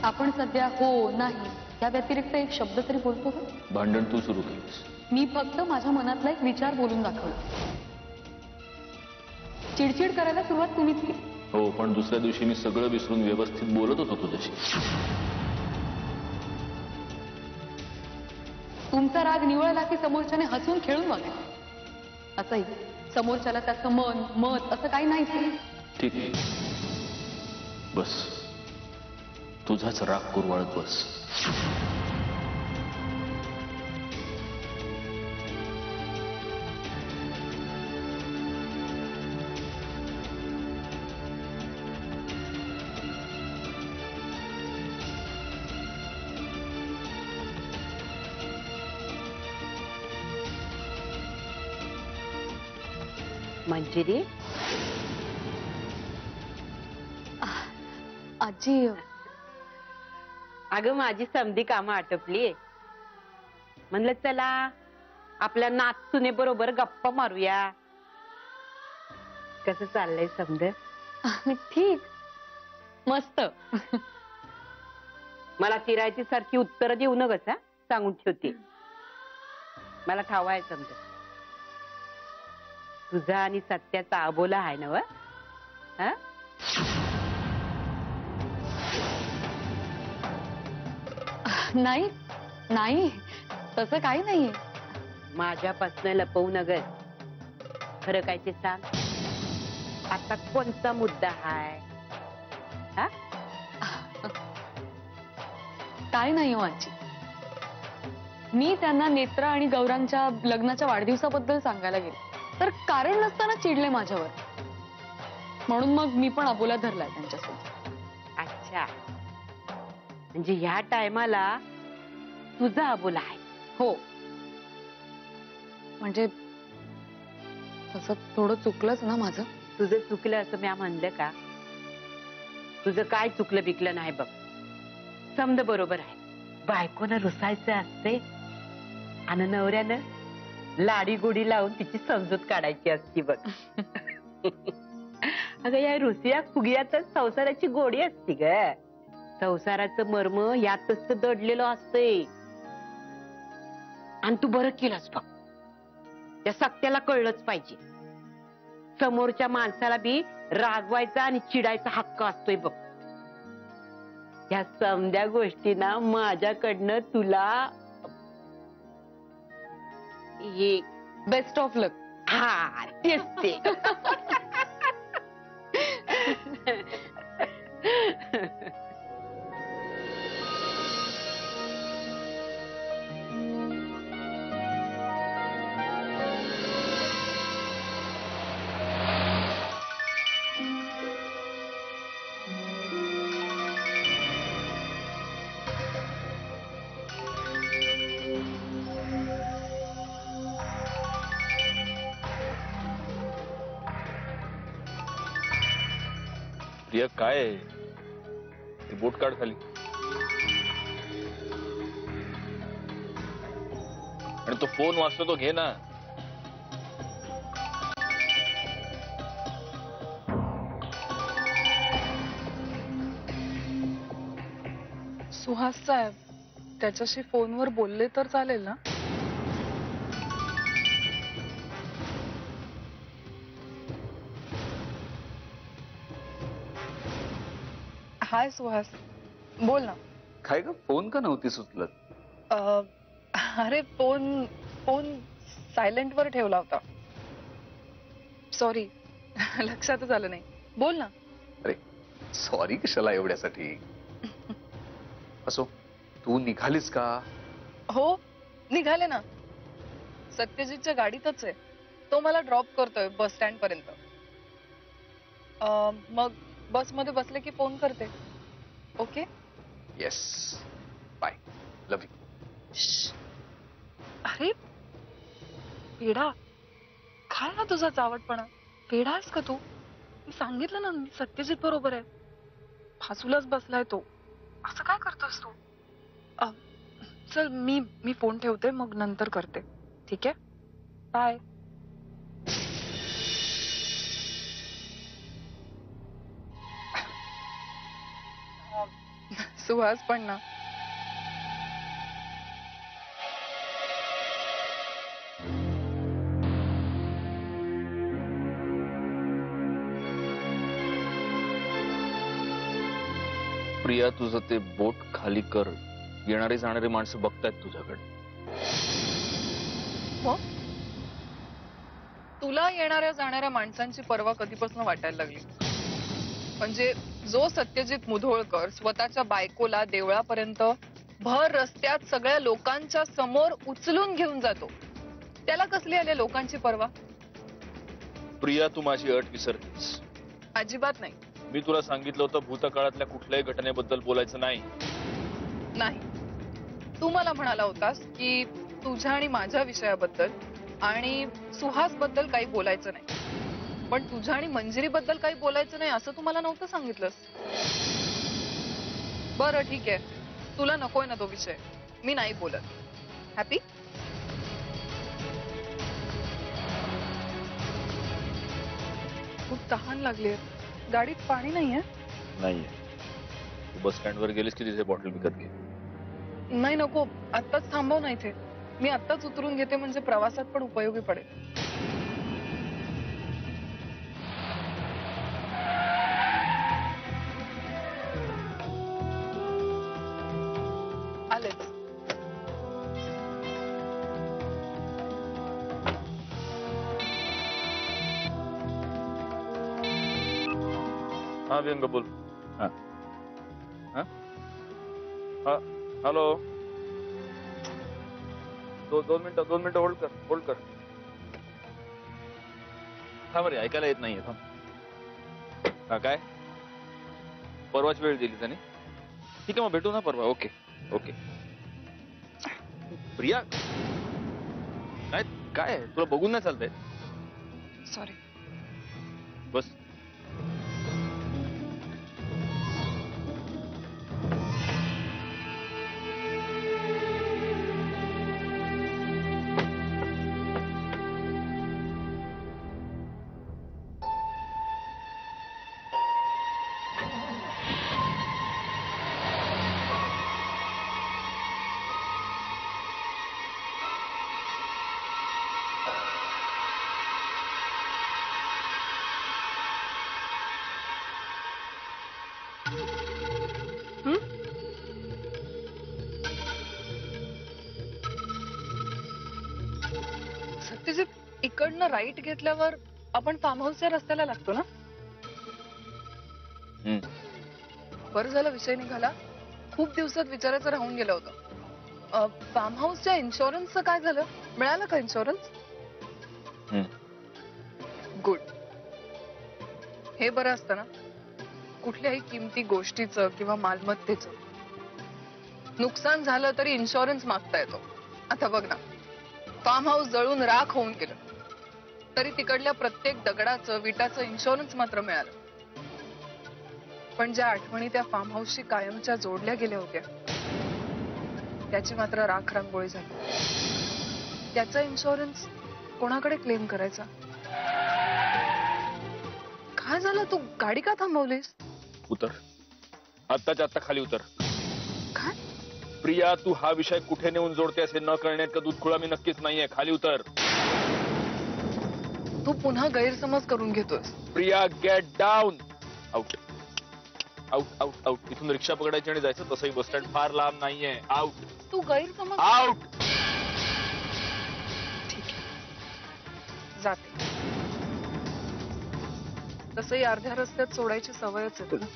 आपण सध्या हो नाही या व्यतिरिक्त एक शब्द तरी बोलतो का? भांडण तू सुरू केलंस. मी फक्त माझ्या मनातला एक विचार बोलून दाखवला. चिडचिड करायला सुरुवात तुम्हीच केली. हो, पण दुसऱ्या दिवशी मी सगळं विसरून व्यवस्थित बोलत होतो तुझ्याशी. तुमचा राग निवळला की समोरच्याने हसून खेळून वागायचं. असंही समोरच्याला त्याचं मन मत असं काही नाही. ठीक आहे, बस तुझाच राग कुरवाळत बस. मंजिरी, आजी, अगं माझी समधी कामं आटपली. म्हणलं चला आपल्या नातसुने बरोबर गप्पा मारूया. कसं चाललंय समद? ठीक, मस्त. मला तिरायची सारखी उत्तर देऊ नकस हा, सांगून ठेवते. मला ठाव आहे समज, तुझा आणि सत्याचा अबोला आहे ना व? नाही नाही, तसं काही नाहीये. माझ्यापासून लपवू नगर. खरं काय ते सांग, आता कोणता मुद्दा हाय? काय नाही हो आजी. मी त्यांना नेत्रा आणि गौरांच्या लग्नाच्या वाढदिवसाबद्दल सांगायला गेले तर कारण नसताना चिडले माझ्यावर. म्हणून मग मी पण अबोला धरलाय त्यांच्यासोबत. अच्छा, म्हणजे ह्या टायमाला तुझा अबोला आहे? हो, म्हणजे तसं थोडं चुकलंच ना माझं. तुझं चुकलं असं मी म्हणलं का? तुझं काय चुकलं बिकलं नाही बघ. समद बरोबर आहे, बायकोनं रुसायचं असते आणि नवऱ्यानं लाडी गोडी लावून तिची समजूत काढायची असती बघ. अगं या रुसिया फुगियातच संसाराची गोडी असती ग. संसाराचं मर्म यातच दडलेलं असतंय. आणि तू बरं केलंस बघ, त्या सत्याला कळलंच पाहिजे. समोरच्या माणसाला बी रागवायचा आणि चिडायचा हक्क असतोय बघ. या समद्या गोष्टींना माझ्याकडनं तुला हे बेस्ट ऑफ लक. हा तेच ते. प्रिया काय आहे? ती बोट काढ खाली. आणि तो फोन वाजतो तो घे ना. सुहास साहेब, त्याच्याशी फोनवर बोलले तर चालेल ना? हाय सुहास, बोल ना. काय ग, फोन का नव्हती सुचलत? अरे फोन फोन सायलेंट वर ठेवला होता. सॉरी, लक्षातच आलं नाही. बोल ना. अरे सॉरी कशाला एवढ्यासाठी? असो, तू निघालीस का? हो, निघाले ना. सत्यजितच्या गाडीतच आहे. तो मला ड्रॉप करतोय बस स्टँड पर्यंत. मग बस मध्ये बसले की फोन करते. Okay? Yes, bye, love you. अरे पेढा, काय ना तुझा चावटपणा. पेढा आहेस का तू? मी सांगितलं ना, सत्यजित बरोबर आहे. फासूलाच बसलाय तो. असं काय करतोस तू? चल मी फोन ठेवते, मग नंतर करते. ठीक आहे, बाय. सुहास पण ना. प्रिया तुझं ते बोट खाली कर. येणारी जाणारी माणसं बघतायत तुझ्याकडे. हो? तुला येणाऱ्या जाणाऱ्या माणसांची पर्वा कधीपासून वाटायला लागली? म्हणजे जो सत्यजित मुधोळकर स्वतःच्या बायकोला देवळापर्यंत भर रस्त्यात सगळ्या लोकांच्या समोर उचलून घेऊन जातो, त्याला कसली आली लोकांची पर्वा? प्रिया तू माझी अट विसरतेस. अजिबात नाही. मी तुला सांगितलं होतं भूतकाळातल्या कुठल्याही घटनेबद्दल बोलायचं नाही. नाही, तू मला म्हणाला होतास की तुझ्या आणि माझ्या विषयाबद्दल आणि सुहास बद्दल काही बोलायचं नाही, पण तुझ्या आणि मंजिरी बद्दल काही बोलायचं नाही असं तू मला नव्हतं सांगितलंस. बरं ठीक आहे, तुला नकोय ना तो विषय, मी नाही बोलत. हॅपी? खूप तहान लागली. गाडीत पाणी नाहीये? नाहीये. तू बस स्टँड वर गेलीस की तिथे बॉटल विकत घे. नाही नको, आत्ताच थांबव ना इथे. मी आत्ताच उतरून घेते, म्हणजे प्रवासात पण उपयोगी पडेल. आलेच. हा व्यंग बोल. हा हा हा हॅलो. दोन मिनिटं होल्ड कर. हा बरे, ऐकायला येत नाहीये. थांब. हा काय परवाच वेळ दिली त्याने? ठीक आहे मग भेटू ना परवा. ओके. प्रिया काय काय तुला बघून नाही चालतंय? सॉरी. बस. सत्यजित, इकडनं राईट घेतल्यावर आपण फार्म हाऊसच्या रस्त्याला लागतो ना? बरं झालं विषय निघाला. खूप दिवसात विचारायचं राहून गेलं होतं. फार्म हाऊसच्या इन्शुरन्सचं काय झालं? मिळालं का इन्शुरन्स? गुड. हे बरं असतं ना, कुठल्याही किमती गोष्टीचं किंवा मालमत्तेचं नुकसान झालं तरी इन्शुरन्स मागता येतो. आता बघ ना, फार्म हाऊस जळून राख होऊन गेलं तरी तिकडल्या प्रत्येक दगडाचं विटाचं इन्शुरन्स मात्र मिळालं. पण ज्या आठवणी त्या फार्म हाऊसशी कायमच्या जोडल्या गेल्या होत्या त्याची मात्र राख रांगोळी झाली. त्याचा इन्शुरन्स कोणाकडे क्लेम करायचा? काय झालं? तू गाडी का थांबवलीस? उतर. आत्ताच्या आत्ता खाली उतर. काय? प्रिया तू हा विषय कुठे नेऊन जोडतेस हे न कळण्यात का दूध खुळा मी नक्कीच नाहीये. खाली उतर. तू पुन्हा गैरसमज करून घेतोस. Priya get down. आउट. इथून रिक्षा पकडायची आणि जायचं. तसंही बस स्टँड फार लांब नाहीये. आउट. तू गैरसमज. आउट. ठीक आहे, जाते. तसंही अर्ध्या रस्त्यात सोडायची सवयच आहे तुला.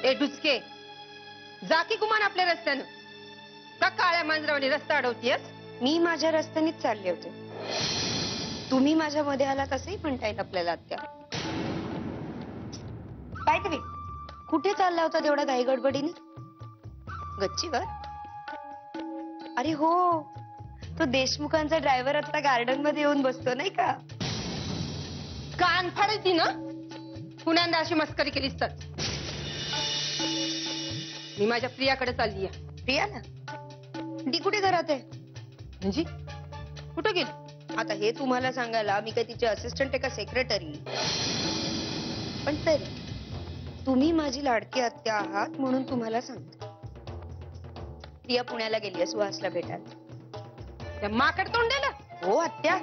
ए डुचके, जा की गुमान आपल्या रस्त्यानं. का काळ्या मांजरावाने रस्ता अडवतीयस? मी माझ्या रस्त्यानेच चालले होते. तुम्ही माझ्या मध्ये आलात असंही म्हणता येईल आपल्याला आत्या. काय तुम्ही कुठे चालला होता तेवढ्या घाई गडबडीने? गच्चीवर? अरे हो, तो देशमुखांचा ड्रायव्हर आता गार्डन मध्ये येऊन बसतो नाही का? कान फाडायची ना? पुण्यांदा अशी मस्करी केलीस तर मी माझ्या प्रियाकडे चालली आहे. प्रियाला ती कुठे घरात आहे? म्हणजे कुठं गेली? आता हे तुम्हाला सांगायला मी काय तिचे असिस्टंट आहे का सेक्रेटरी? पण तरी तुम्ही माझी लाडकी आत्या आहात म्हणून तुम्हाला सांगते. प्रिया पुण्याला गेली आहे सुहासला भेटायला. त्या माकड तोंडाला. हो आत्या,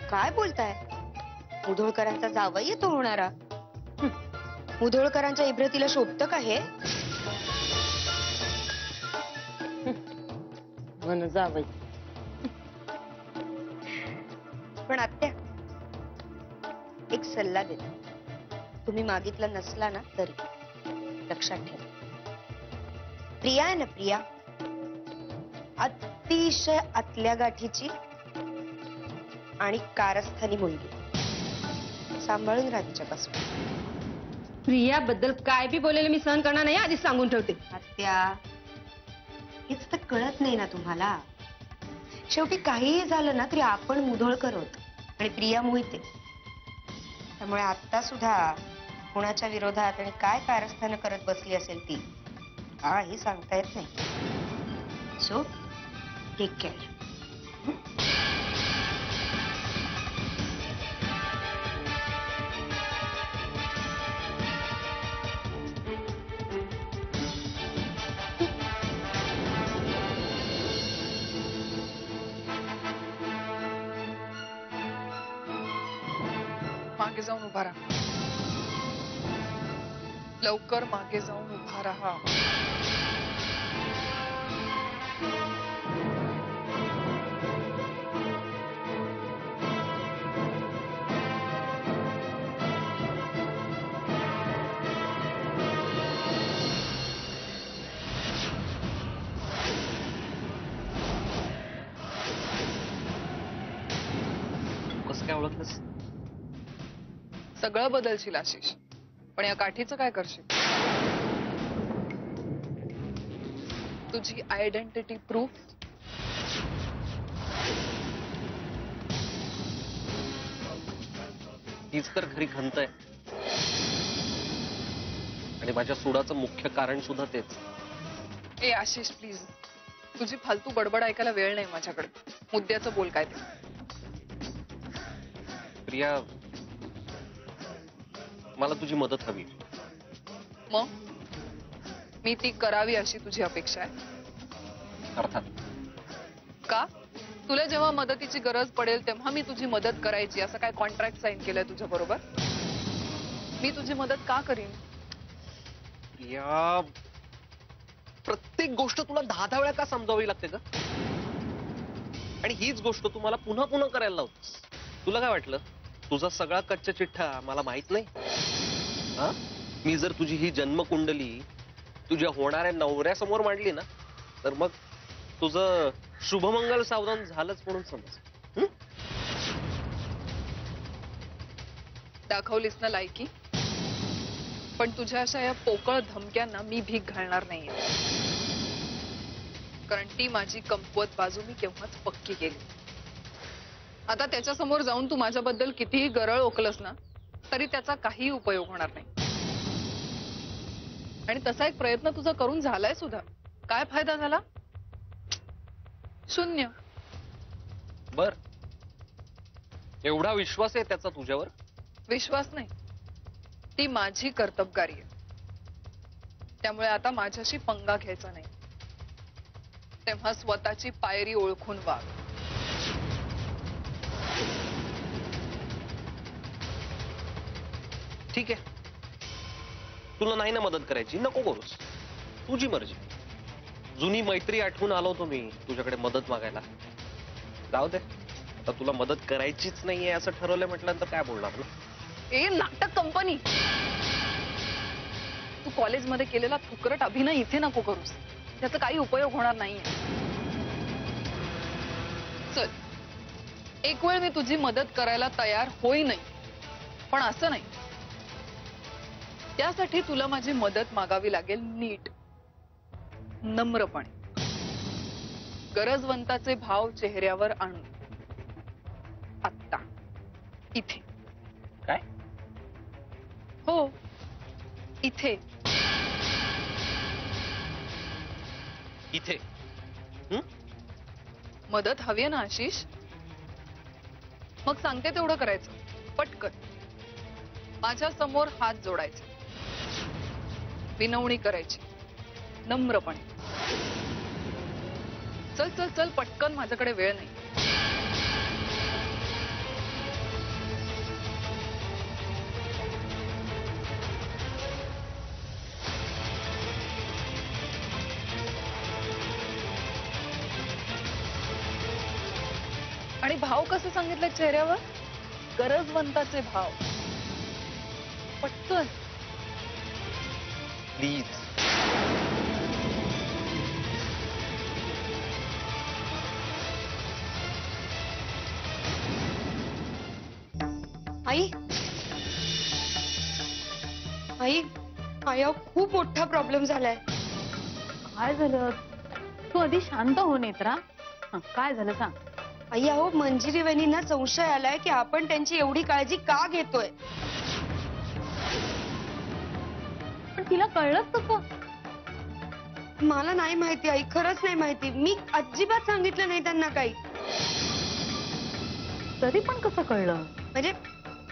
काय बोलताय? मुधोळकरांचा जावई येतो होणारा. मुधोळकरांच्या इब्रतीला शोभतं का हे? मन जावई. पण आत्या, एक सल्ला देते. तुम्ही मागितला नसला ना तरी लक्षात ठेवा, प्रिया आहे ना प्रिया, अतिशय आतल्या गाठीची आणि कारस्थानी मुलगी. सांभाळून राहा तिच्यापासून. प्रियाबद्दल काय बी बोलेलं मी सहन करणार नाही, आधीच सांगून ठेवते. आत्या, हेच तर कळत नाही ना तुम्हाला. शेवटी काहीही झालं ना तरी आपण मुधोळकर होत आणि प्रिया मोहिते. त्यामुळे आता सुद्धा कोणाच्या विरोधात आणि काय कारस्थान करत बसली असेल ती काही सांगता येत नाही. So take care. मागे जाऊन उभा राहा. लवकर मागे जाऊन उभा राहा. कसं काय ओळखलंस? सगळं बदलशील आशिष, पण या काठीचं काय करशील? तुझी आयडेंटिटी प्रूफ हीच तर खरी खंत आहे आणि माझ्या सुडाचं मुख्य कारण सुद्धा तेच. ए आशिष प्लीज, तुझी फालतू बडबड ऐकायला वेळ नाही माझ्याकडे. मुद्द्याचं बोल काय ते. प्रिया, मला तुझी मदत हवी. मग मी ती करावी अशी तुझी अपेक्षा आहे? अर्थात. का? तुला जेव्हा मदतीची गरज पडेल तेव्हा मी तुझी मदत करायची असं काय कॉन्ट्रॅक्ट साईन केलंय तुझ्या बरोबर? मी तुझी मदत का करीन? प्रिया, प्रत्येक गोष्ट तुला 10 वेळा का समजावी लागते का? आणि हीच गोष्ट तुम्हाला पुन्हा पुन्हा करायला लावतेस. तुला काय वाटलं तुझा सगळा कच्चा चिठ्ठा मला माहित नाही? हा, मी जर तुझी ही जन्मकुंडली तुझ्या होणाऱ्या नवऱ्यासमोर मांडली ना तर मग तुझं शुभमंगल सावधान झालंच म्हणून समज. दाखवलीस ना लायकी, पण तुझ्या अशा या पोकळ धमक्यांना मी भीक घालणार नाहीये. कारण ती माझी कमकुवत बाजू मी केव्हाच पक्की केली. आता त्याच्या समोर जाऊन तू माझ्याबद्दल कितीही गरळ ओकलस ना तरी त्याचा काही उपयोग होणार नाही. आणि तसा एक प्रयत्न तुझा करून झालाय सुद्धा. काय फायदा झाला? शून्य. बर, एवढा विश्वास आहे त्याचा तुझ्यावर? विश्वास नाही, ती माझी कर्तबगारी आहे. त्यामुळे आता माझ्याशी पंगा घ्यायचा नाही. तेव्हा स्वतःची पायरी ओळखून वाग. ठीक आहे, तुला नाही ना मदत करायची, नको करूस, तुझी मर्जी. जुनी मैत्री आठवून आलो होतो मी तुझ्याकडे मदत मागायला. जाऊ दे, आता तुला मदत करायचीच नाहीये असं ठरवलंय म्हटल्यानंतर काय बोलणार ना. ए नाटक कंपनी, तू कॉलेजमध्ये केलेला फुकरट अभिनय इथे नको करूस. त्याचा काही उपयोग होणार नाहीये. चल, एक वेळ मी तुझी मदत करायला तयार होईनही, पण असं नाही. त्यासाठी तुला माझी मदत मागावी लागेल नीट, नम्रपणे, गरजवंताचे भाव चेहऱ्यावर आणून. आत्ता इथे. काय? हो, इथे. इथे मदत हवी आहे ना आशिष? मग सांगते तेवढं करायचं, पटकन. माझ्या समोर हात जोडायचे, विनवणी करायची नम्रपणे. चल चल चल पटकन, माझ्याकडे वेळ नाही. आणि भाव कसं सांगितलं चेहऱ्यावर? गरजवंताचे भाव. पटकन. प्लीज. आई आई आई अहो, खूप मोठा प्रॉब्लेम झालाय. काय झालं? तू आधी शांत हो नेत्रा. काय झालं सांग. आई अहो, मंजिरी वहिनींना संशय आलाय की आपण त्यांची एवढी काळजी का घेतोय. पण तिला कळलंच कसं? मला नाही माहिती आई, खरंच नाही माहिती. मी अजिबात सांगितलं नाही त्यांना काही. तरी पण कसं कळलं? म्हणजे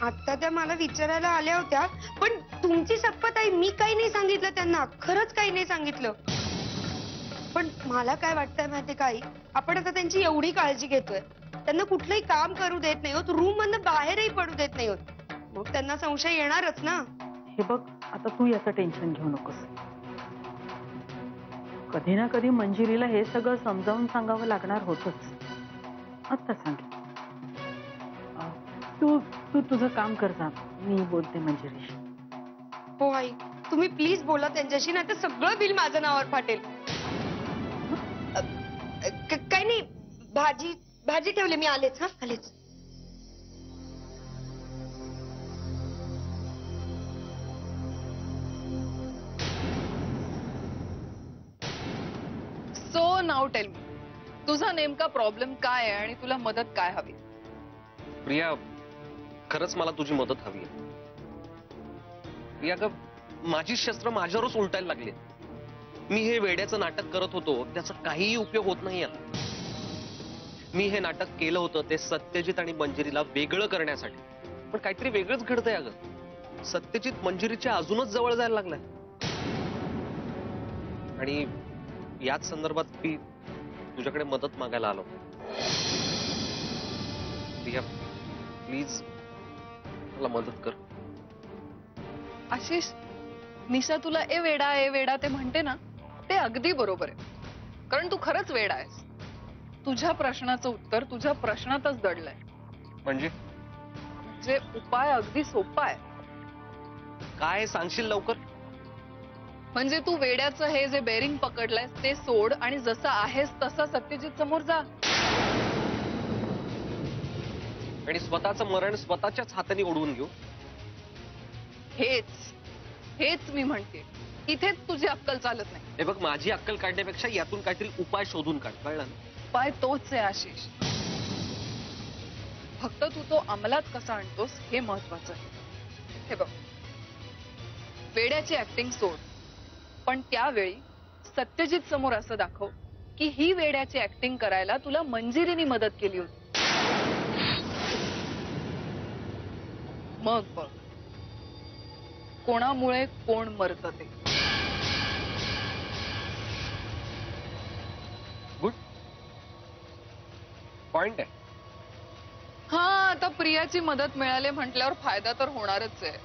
आता त्या मला विचारायला आल्या होत्या, पण तुमची शपथ आई, मी काही नाही सांगितलं त्यांना. खरंच काही नाही सांगितलं. पण मला काय वाटतंय माहितीये का आई, आपण आता त्यांची एवढी काळजी घेतोय, त्यांना कुठलंही काम करू देत नाही होत, रूम मधनं बाहेरही पडू देत नाही होत, मग त्यांना संशय येणारच ना. हे बघ, आता तू याचं टेन्शन घेऊ नकोस. कधी ना कधी मंजिरीला हे सगळं समजावून सांगावं लागणार होतच. आता सांग. तू तू तुझं काम कर जा, मी बोलते मंजिरीशी. हो आई, तुम्ही प्लीज बोला त्यांच्याशी, नाही तर सगळं बिल माझ्या नावावर फाटेल. काही नाही, भाजी भाजी ठेवली मी, आलेच. हा आलेच. सो नाव टेल मी, तुझा नेमका प्रॉब्लेम काय आहे आणि तुला मदत काय हवी? प्रिया, खरंच मला तुझी मदत हवी आहे. प्रिया ग, माझी शस्त्र माझ्यावरच उलटायला लागली. मी हे वेड्याचं नाटक करत होतो, त्याचा काहीही उपयोग होत नाही. मी हे नाटक केलं होतं ते सत्यजित आणि मंजिरीला वेगळं करण्यासाठी, पण काहीतरी वेगळंच घडतंय. अगं, सत्यजित मंजिरीच्या अजूनच जवळ जायला लागलाय. आणि याच संदर्भात मी तुझ्याकडे मदत मागायला आलो. प्रिया, प्लीज मला मदत कर. आशिष, निशा तुला ए वेडा ते म्हणते ना, ते अगदी बरोबर आहे. कारण तू खरंच वेडा आहेस. तुझ्या प्रश्नाचं उत्तर तुझ्या प्रश्नातच दडलंय. म्हणजे जे उपाय अगदी सोपा आहे. काय सांगशील लवकर? म्हणजे तू वेड्याचं हे जे बेरिंग पकडलंयस ते सोड आणि जसं आहेस तसं सत्यजित समोर जा. आणि स्वतःचं मरण स्वतःच्याच हाताने ओढवून घेऊ. हेच मी म्हणते. इथेच तुझी अक्कल चालत नाही. हे बघ, माझी अक्कल काढण्यापेक्षा यातून काहीतरी उपाय शोधून काढ, कळलं ना? उपाय तोच आहे आशिष. फक्त तू तो अंमलात कसा आणतोस हे महत्वाचं आहे. हे बघ, वेड्याची ऍक्टिंग सोड, पण त्यावेळी सत्यजित समोर असं दाखव की ही वेड्याची ऍक्टिंग करायला तुला मंजिरीने मदत केली होती. मग बघ कोणामुळे कोण मरत ते. गुड पॉइंट आहे. हा, आता प्रियाची मदत मिळाली म्हटल्यावर फायदा तर होणारच आहे.